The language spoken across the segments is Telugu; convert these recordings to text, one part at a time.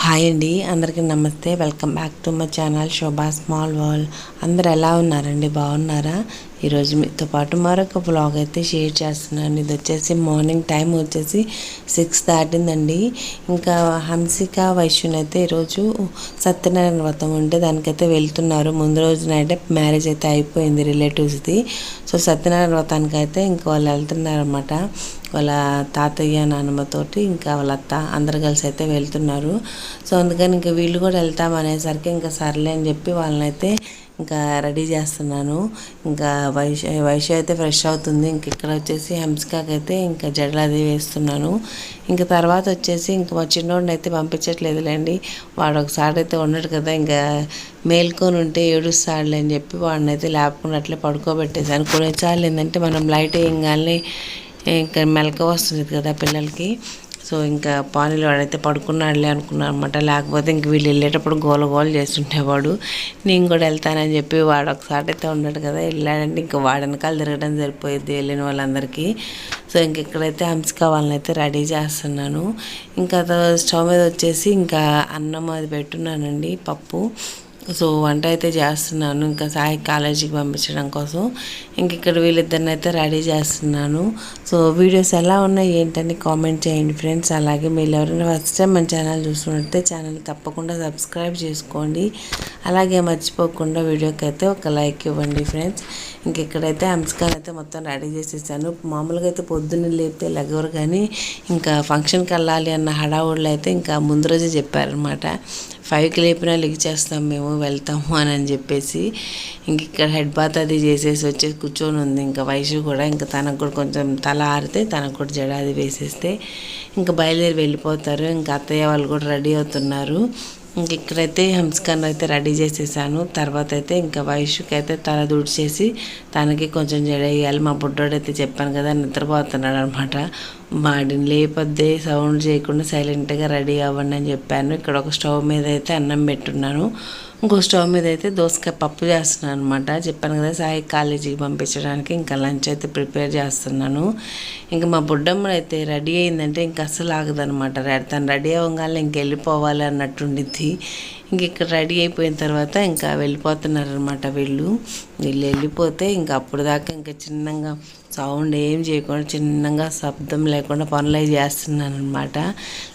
హాయ్ అండి, అందరికీ నమస్తే. Welcome back to my channel Shobha small world. అందరు ఎలా ఉన్నారండి? బాగున్నారా? ఈరోజు మీతో పాటు మరొక బ్లాగ్ అయితే షేర్ చేస్తున్నాను. ఇది వచ్చేసి మార్నింగ్ టైం వచ్చేసి 6 దాటిందండి. ఇంకా హంసిక వైశ్యుని అయితే ఈరోజు సత్యనారాయణ వ్రతం ఉంటే దానికైతే వెళ్తున్నారు. ముందు రోజు నైటే మ్యారేజ్ అయితే అయిపోయింది రిలేటివ్స్ది. సో సత్యనారాయణ వ్రతానికి అయితే ఇంకా వాళ్ళు వెళ్తున్నారు అనమాట. వాళ్ళ తాతయ్య నాన్నమ్మతోటి ఇంకా వాళ్ళ అత్త అందరు కలిసి అయితే వెళ్తున్నారు. సో అందుకని ఇంకా వీళ్ళు కూడా వెళ్తామనేసరికి ఇంకా సర్లే అని చెప్పి వాళ్ళనైతే ఇంకా రెడీ చేస్తున్నాను. ఇంకా వైశ్య అయితే ఫ్రెష్ అవుతుంది. ఇంక ఇక్కడ వచ్చేసి హంసికకి అయితే ఇంకా జడలు అది వేస్తున్నాను. ఇంకా తర్వాత వచ్చేసి ఇంకా మా చిన్నోడిని అయితే పంపించట్లేదులేండి. వాడు ఒకసారి అయితే ఉన్నాడు కదా, ఇంకా మేల్కొని ఉంటే ఏడుస్తాడులే అని చెప్పి వాడిని అయితే లేపకుండా అట్లే పడుకోబెట్టేసాను. కొన్నిసార్లు ఏంటంటే మనం లైట్ వేయగానే ఇంకా మెలక వస్తుంది కదా పిల్లలకి. సో ఇంకా పానీలో వాడైతే పడుకున్నాడులే అనుకున్నాను అనమాట. లేకపోతే ఇంక వీళ్ళు వెళ్ళేటప్పుడు గోల చేస్తుండేవాడు. నేను కూడా వెళ్తానని చెప్పి వాడు ఒకసారి అయితే ఉన్నాడు కదా, వెళ్ళాడంటే ఇంకా వాడి వెనకాల తిరగడం సరిపోయింది వెళ్ళిన వాళ్ళందరికీ. సో ఇంక ఇక్కడైతే హంసిక వాళ్ళని అయితే రెడీ చేస్తున్నాను. ఇంకా స్టవ్ మీద వచ్చేసి ఇంకా అన్నం అది పెట్టున్నానండి, పప్పు. సో వంట అయితే చేస్తున్నాను ఇంకా సాయి కాలేజీకి పంపించడం కోసం. ఇంక ఇక్కడ వీళ్ళిద్దరిని అయితే రెడీ చేస్తున్నాను. సో వీడియోస్ ఎలా ఉన్నాయి ఏంటని కామెంట్ చేయండి ఫ్రెండ్స్. అలాగే మీరు ఎవరైనా ఫస్ట్ టైం మన ఛానల్ చూస్తున్నట్టే ఛానల్ తప్పకుండా సబ్స్క్రైబ్ చేసుకోండి. అలాగే మర్చిపోకుండా వీడియోకి అయితే ఒక లైక్ ఇవ్వండి ఫ్రెండ్స్. ఇంక ఇక్కడైతే హంసికని అయితే మొత్తం రెడీ చేసేసాను. మామూలుగా అయితే పొద్దున్న లేపితే లెగవరు, కానీ ఇంకా ఫంక్షన్కి వెళ్ళాలి అన్న హడావుడిలో అయితే ఇంకా ముందు రోజే చెప్పారనమాట. 5కి లేపినా చేస్తాం మేము వెళ్తాము అని చెప్పేసి ఇంక ఇక్కడ హెడ్ బాత్ అది చేసేసి వచ్చేసి కూర్చొని ఉంది. ఇంకా వయసు కూడా ఇంకా తనకు కూడా కొంచెం తల ఆరితే తనకు కూడా జడ అది వేసేస్తే ఇంకా బయలుదేరి వెళ్ళిపోతారు. ఇంకా అత్తయ్య వాళ్ళు కూడా రెడీ అవుతున్నారు. ఇంక ఇక్కడైతే హంసికను అయితే రెడీ చేసేసాను. తర్వాత అయితే ఇంకా వయసుకి అయితే తల దుడిచేసి తనకి కొంచెం జడ వేయాలి. మా బుడ్డోడైతే చెప్పాను కదా నిద్రపోతున్నాడు అనమాట. వాడిని లేపొద్దే సౌండ్ చేయకుండా సైలెంట్గా రెడీ అవ్వండి అని చెప్పాను. ఇక్కడ ఒక స్టవ్ మీద అయితే అన్నం పెట్టున్నాను. ఇంకో స్టవ్ మీద అయితే దోసకాయ పప్పు చేస్తున్నాను అనమాట. చెప్పాను కదా సాయి కాలేజీకి పంపించడానికి ఇంకా లంచ్ అయితే ప్రిపేర్ చేస్తున్నాను. ఇంకా మా బుడ్డమ్మ అయితే రెడీ అయిందంటే ఇంకా అస్సలు ఆగదనమాట. తను రెడీ అవ్వగానే ఇంక వెళ్ళిపోవాలి అన్నట్టుండిద్ది. ఇంక ఇక్కడ రెడీ అయిపోయిన తర్వాత ఇంకా వెళ్ళిపోతున్నారనమాట. వీళ్ళు వెళ్ళిపోతే ఇంకా అప్పుడు దాకా ఇంకా చిన్నగా సౌండ్ ఏం చేయకుండా చిన్నగా శబ్దం లేకుండా పనులు అవి చేస్తున్నాను అనమాట.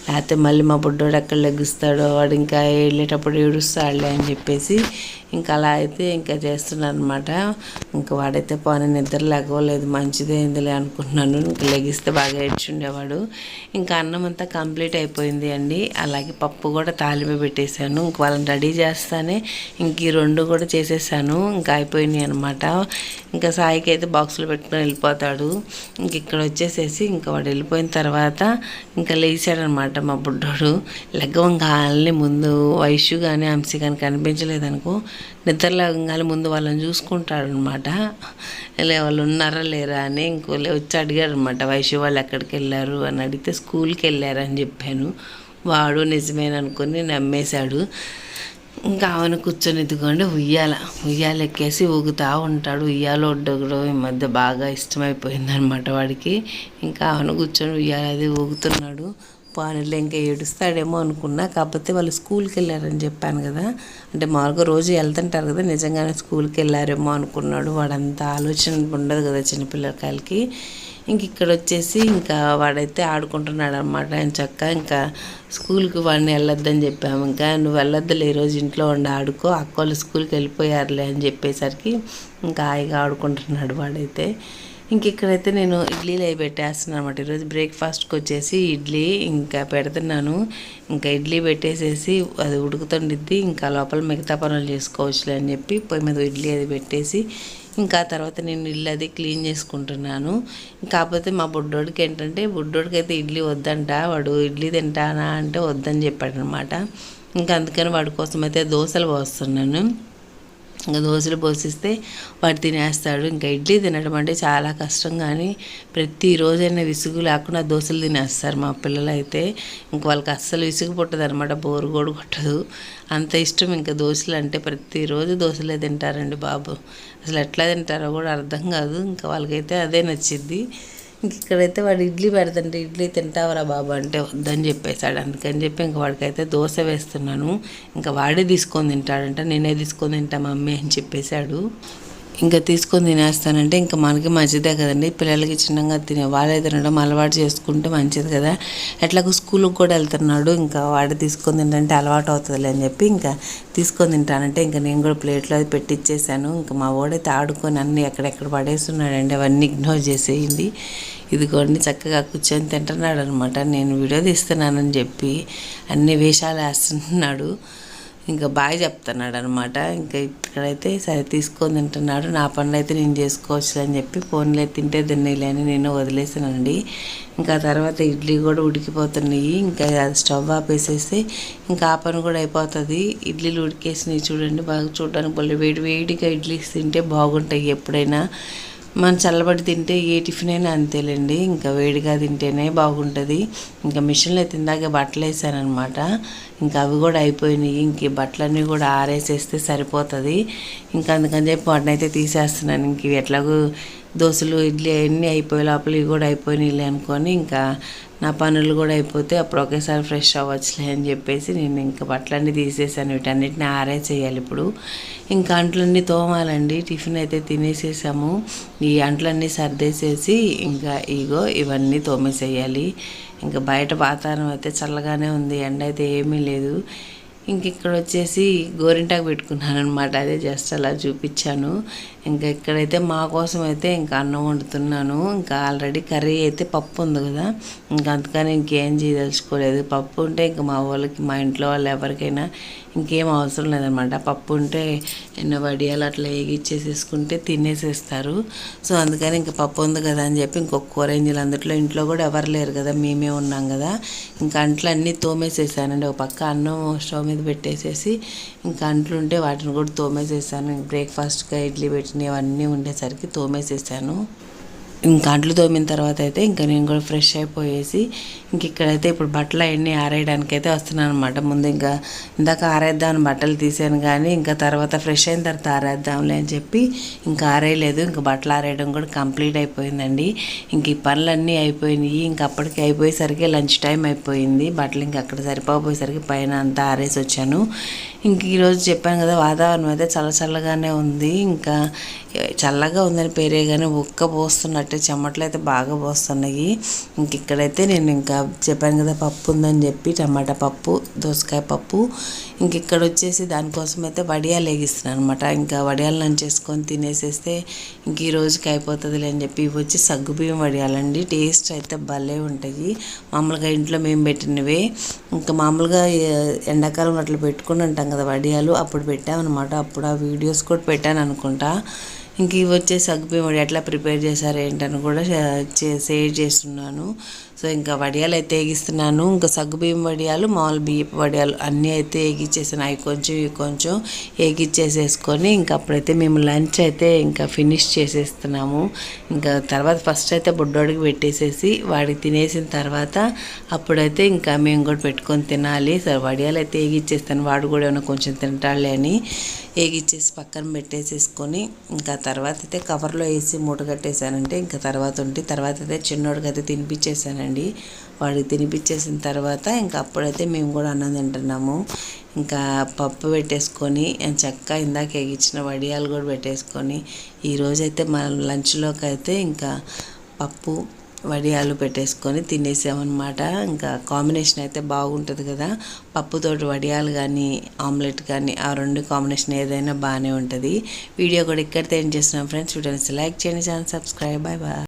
లేకపోతే మళ్ళీ మా బుడ్డోడు ఎక్కడ లెగుస్తాడో, వాడు ఇంకా వెళ్ళేటప్పుడు ఏడుస్తాడులే అని చెప్పేసి ఇంకా అలా అయితే ఇంకా చేస్తున్నాను అనమాట. ఇంకా వాడైతే పని నిద్ర లేకపోలేదు, మంచిదైందిలే అనుకుంటున్నాను. ఇంకా లెగిస్తే బాగా ఏడ్చుండేవాడు. ఇంకా అన్నం అంతా కంప్లీట్ అయిపోయింది అండి. అలాగే పప్పు కూడా తాలింపు పెట్టేశాను. ఇంక వాళ్ళని రెడీ చేస్తానే ఇంక ఈ 2 కూడా చేసేసాను. ఇంకా అయిపోయినాయి అనమాట. ఇంకా సాయికి అయితే బాక్సులు పెట్టుకుని వెళ్ళిపోతాడు. ఇంక ఇక్కడ వచ్చేసేసి ఇంకా వాడు వెళ్ళిపోయిన తర్వాత ఇంకా లేచాడనమాట మా బుడ్డోడు. లెగ్గవంగానే ముందు వయసు కానీ హంసి కానీ కనిపించలేదనుకో, నిద్ర లేవగానే ముందు వాళ్ళని చూసుకుంటాడు అనమాట. వాళ్ళు ఉన్నారా లేరా అని ఇంకో వచ్చి అడిగాడు అనమాట. వయసు వాళ్ళు ఎక్కడికి వెళ్ళారు అని అడిగితే స్కూల్కి వెళ్ళారు అని చెప్పాను. వాడు నిజమేననుకొని నమ్మేశాడు. ఇంకా ఆమెను కూర్చొని ఎత్తుకోండి ఉయ్యాల ఎక్కేసి ఊగుతూ ఉంటాడు. ఉయ్యాల ఒడ్డగడం ఈ మధ్య బాగా ఇష్టమైపోయింది అనమాట వాడికి. ఇంకా ఆమెను కూర్చొని ఉయ్యాల అది ఊగుతున్నాడు. పానీలో ఇంకా ఏడుస్తాడేమో అనుకున్నా. కాకపోతే వాళ్ళు స్కూల్కి వెళ్ళారని చెప్పాను కదా, అంటే మామూలుగా రోజు వెళ్తుంటారు కదా, నిజంగానే స్కూల్కి వెళ్ళారేమో అనుకున్నాడు. వాడంతా ఆలోచన ఉండదు కదా చిన్నపిల్లకాయలకి. ఇంక ఇక్కడ వచ్చేసి ఇంకా వాడైతే ఆడుకుంటున్నాడు అనమాట. ఆయన చక్క ఇంకా స్కూల్కి వాడిని వెళ్ళొద్దని చెప్పాము. ఇంకా నువ్వు వెళ్ళొద్దులే, ఈరోజు ఇంట్లో ఉండి ఆడుకో, అక్క వాళ్ళు స్కూల్కి వెళ్ళిపోయారులే అని చెప్పేసరికి ఇంకా హాయిగా ఆడుకుంటున్నాడు వాడైతే. ఇంక ఇక్కడైతే నేను ఇడ్లీలు అవి పెట్టేస్తున్నాను అనమాట. ఈరోజు బ్రేక్ఫాస్ట్కి వచ్చేసి ఇడ్లీ ఇంకా పెడుతున్నాను. ఇంకా ఇడ్లీ పెట్టేసేసి అది ఉడుకుతుండిద్ది, ఇంకా లోపల మిగతా పనులు చేసుకోవచ్చులే అని చెప్పి పొయ్యి మీద ఇడ్లీ అది పెట్టేసి ఇంకా తర్వాత నేను ఇల్లు అది క్లీన్ చేసుకుంటున్నాను. కాకపోతే మా బుడ్డోడికి ఏంటంటే, బుడ్డోడికి అయితే ఇడ్లీ వద్దంట. వాడు ఇడ్లీ తింటానా అంటే వద్దని చెప్పాడు అనమాట. ఇంకా అందుకని వాడి కోసం అయితే దోశలు పోస్తున్నాను. ఇంకా దోశలు పోసిస్తే వాడు తినేస్తాడు. ఇంకా ఇడ్లీ తినడం అంటే చాలా కష్టం, కానీ ప్రతిరోజైనా విసుగు లేకుండా దోశలు తినేస్తారు మా పిల్లలు అయితే. ఇంక వాళ్ళకి అస్సలు విసుగు పుట్టదు అనమాట, బోరు కూడా కొట్టదు, అంత ఇష్టం. ఇంకా దోశలు అంటే ప్రతిరోజు దోశలే తింటారండి బాబు. అసలు ఎట్లా తింటారో కూడా అర్థం కాదు. ఇంకా వాళ్ళకైతే అదే నచ్చిద్ది. ఇంక ఇక్కడైతే వాడు ఇడ్లీ పెడతంటే ఇడ్లీ తింటావరా బాబు అంటే వద్దని చెప్పేశాడు. అందుకని చెప్పి ఇంక వాడికైతే దోశ వేస్తున్నాను. ఇంకా వాడే తీసుకొని తింటాడంట, నేనే తీసుకొని తింటా మమ్మీ అని చెప్పేశాడు. ఇంకా తీసుకొని తినేస్తానంటే ఇంకా మనకి మంచిదే కదండి, పిల్లలకి చిన్నగా వాళ్ళే తినడం అలవాటు చేసుకుంటే మంచిది కదా. ఎట్లాగో స్కూల్కి కూడా వెళ్తున్నాడు, ఇంకా వాడు తీసుకొని తింటే అలవాటు అవుతుందిలే అని చెప్పి ఇంకా తీసుకొని తింటానంటే ఇంకా నేను కూడా ప్లేట్లో అది పెట్టిచ్చేసాను. ఇంకా మా వాడైతే ఆడుకొని అన్నీ ఎక్కడెక్కడ పడేస్తున్నాడండి, అవన్నీ ఇగ్నోర్ చేసేయండి. ఇదిగోండి చక్కగా కూర్చొని తింటున్నాడు అనమాట. నేను వీడియో తీస్తున్నానని చెప్పి అన్ని వేషాలు వేస్తున్నాడు. ఇంకా బాగా చెప్తున్నాడు అనమాట. ఇంకా ఇక్కడైతే సరే తీసుకొని తింటున్నాడు. నా పనులు అయితే నేను చేసుకోవచ్చు అని చెప్పి ఫోన్లో తింటే తినేలే అని నేను వదిలేసానండి. ఇంకా తర్వాత ఇడ్లీ కూడా ఉడికిపోతున్నాయి. ఇంకా అది స్టవ్ ఆపేసేసి ఇంకా ఆ పని కూడా అయిపోతుంది. ఇడ్లీలు ఉడికేసినవి చూడండి, బాగా చూడడానికి బళ్ళు వేడి వేడిగా ఇడ్లీ తింటే బాగుంటాయి. ఎప్పుడైనా మనం చల్లబడి తింటే ఏ టిఫిన్ అయినా అంతేలేండి, ఇంకా వేడిగా తింటేనే బాగుంటుంది. ఇంకా మిషన్లో అయితే ఇందాక బట్టలు వేసానమాట. ఇంకా అవి కూడా అయిపోయినాయి. ఇంక బట్టలన్నీ కూడా ఆరేసేస్తే సరిపోతుంది. ఇంకా అందుకని చెప్పి వాటిని అయితే తీసేస్తున్నాను. ఇంక ఇవి ఎట్లాగో దోశలు ఇడ్లీ అన్నీ అయిపోయే లోపల ఇవి కూడా అయిపోయినాయిలే అనుకొని ఇంకా నా పనులు కూడా అయిపోతే అప్పుడు ఒకేసారి ఫ్రెష్ అవ్వచ్చులే అని చెప్పేసి నేను ఇంకా బట్టలన్నీ తీసేసాను. వీటన్నిటిని ఆరేసేయాలి ఇప్పుడు. ఇంకా అంట్లన్నీ తోమాలండి. టిఫిన్ అయితే తినేసేసాము. ఈ అంట్లన్నీ సర్దేసేసి ఇంకా ఇవన్నీ తోమేసేయాలి. ఇంకా బయట వాతావరణం అయితే చల్లగానే ఉంది, ఎండ అయితే ఏమీ లేదు. ఇంక ఇక్కడ వచ్చేసి గోరింటాకు పెట్టుకున్నాను అనమాట. అదే జస్ట్ అలా చూపించాను. ఇంకా ఇక్కడైతే మా కోసం అయితే ఇంకా అన్నం వండుతున్నాను. ఇంకా ఆల్రెడీ కర్రీ అయితే పప్పు ఉంది కదా, ఇంకా అందుకని ఇంకేం చేయదలుచుకోలేదు. పప్పు ఉంటే ఇంకా మా వాళ్ళకి, మా ఇంట్లో వాళ్ళు ఎవరికైనా ఇంకేం అవసరం లేదనమాట. పప్పు ఉంటే ఎన్నో వడియాలు అట్లా వేగిచ్చేసేసుకుంటే తినేసేస్తారు. సో అందుకని ఇంకా పప్పు ఉంది కదా అని చెప్పి ఇంకొక కూర ఏంజీలు అందుట్లో ఇంట్లో కూడా ఎవరు లేరు కదా, మేమే ఉన్నాం కదా. ఇంకా అంట్లు అన్నీ తోమేసేసానండి. ఒక పక్క అన్నం స్టవ్ మీద పెట్టేసేసి ఇంకా అంట్లు ఉంటే వాటిని కూడా తోమేసేసాను. బ్రేక్ఫాస్ట్గా ఇడ్లీ పెట్టినవి అవన్నీ ఉండేసరికి తోమేసేసాను. ఇంకా అంట్లు తోమిన తర్వాత అయితే ఇంకా నేను కూడా ఫ్రెష్ అయిపోయేసి ఇంక ఇక్కడైతే ఇప్పుడు బట్టలు అవన్నీ ఆరేయడానికి అయితే వస్తున్నాను అనమాట. ముందు ఇంకా ఇందాక ఆరేద్దామని బట్టలు తీసాను కానీ ఇంకా తర్వాత ఫ్రెష్ అయిన తర్వాత ఆరేద్దాంలే అని చెప్పి ఇంకా ఆరేయలేదు. ఇంకా బట్టలు ఆరేయడం కూడా కంప్లీట్ అయిపోయిందండి. ఇంక ఈ పనులన్నీ అయిపోయినాయి. ఇంక అప్పటికి అయిపోయేసరికి లంచ్ టైం అయిపోయింది. బట్టలు ఇంక అక్కడ సరిపోయేసరికి పైన అంతా ఆరేసి వచ్చాను. ఇంక ఈరోజు చెప్పాను కదా, వాతావరణం అయితే చల్లగానే ఉంది. ఇంకా చల్లగా ఉందని పేరే కానీ ఉక్క పోస్తున్నట్టు చెమటలు అయితే బాగా పోస్తున్నాయి. ఇంక ఇక్కడైతే నేను ఇంకా చెప్పాను కదా పప్పు ఉందని చెప్పి టమాటా పప్పు, దోసకాయ పప్పు. ఇంక ఇక్కడ వచ్చేసి దానికోసం అయితే వడియాలు వేగిస్తున్నాను అనమాట. ఇంకా వడియాలు నంచేసుకొని తినేసేస్తే ఇంక ఈ రోజుకి అయిపోతుందిలే అని చెప్పి ఇవి వచ్చి సగ్గుబియ్యం వడియాలండి. టేస్ట్ అయితే భలే ఉంటాయి. మామూలుగా ఇంట్లో మేము పెట్టినవే. ఇంకా మామూలుగా ఎండాకాలం అట్లా పెట్టుకుని ఉంటాం కదా వడియాలు, అప్పుడు పెట్టామన్నమాట. అప్పుడు ఆ వీడియోస్ కూడా పెట్టాను అనుకుంటా. ఇంక ఇవి వచ్చేసి సగ్గుబియ్యం వడి ఎట్లా ప్రిపేర్ చేశారు ఏంటని కూడా షేర్ చేస్తున్నాను. సో ఇంకా వడియాలు అయితే వేగిస్తున్నాను. ఇంకా సగ్గుబియ్యం వడియాలు, మామూలు బియ్యపు వడియాలు అన్నీ అయితే వేగిచ్చేసాను. అవి కొంచెం ఇవి కొంచెం వేగిచ్చేసేసుకొని ఇంకా అప్పుడైతే మేము లంచ్ అయితే ఇంకా ఫినిష్ చేసేస్తున్నాము. ఇంకా తర్వాత ఫస్ట్ అయితే బుడ్డోడికి పెట్టేసేసి వాడికి తినేసిన తర్వాత అప్పుడైతే ఇంకా మేము కూడా పెట్టుకొని తినాలి. సరే వడియాలు అయితే వేగిచ్చేస్తాను, వాడు కూడా ఏమైనా కొంచెం తింటాడులే అని వేగిచ్చేసి పక్కన పెట్టేసేసుకొని ఇంకా తర్వాత అయితే కవర్లో వేసి మూట కట్టేశానంటే ఇంకా తర్వాత అయితే చిన్నోడికి అయితే తినిపించేసానండి. వాడికి తినిపించేసిన తర్వాత ఇంకా అప్పుడైతే మేము కూడా అన్నం తింటున్నాము. ఇంకా పప్పు పెట్టేసుకొని చక్కగా ఇందాక వేగించిన వడియాలు కూడా పెట్టేసుకొని ఈరోజైతే మన లంచ్లోకి అయితే ఇంకా పప్పు వడియాలు పెట్టేసుకొని తినేసామన్నమాట. ఇంకా కాంబినేషన్ అయితే బాగుంటుంది కదా, పప్పుతోటి వడియాలు కానీ ఆమ్లెట్ కానీ ఆ రెండు కాంబినేషన్ ఏదైనా బాగానే ఉంటుంది. వీడియో కూడా ఇక్కడితో ఏం చేస్తున్నాం ఫ్రెండ్స్. వీడియోని లైక్ చేయండి, ఛానల్ సబ్స్క్రైబ్. Bye bye.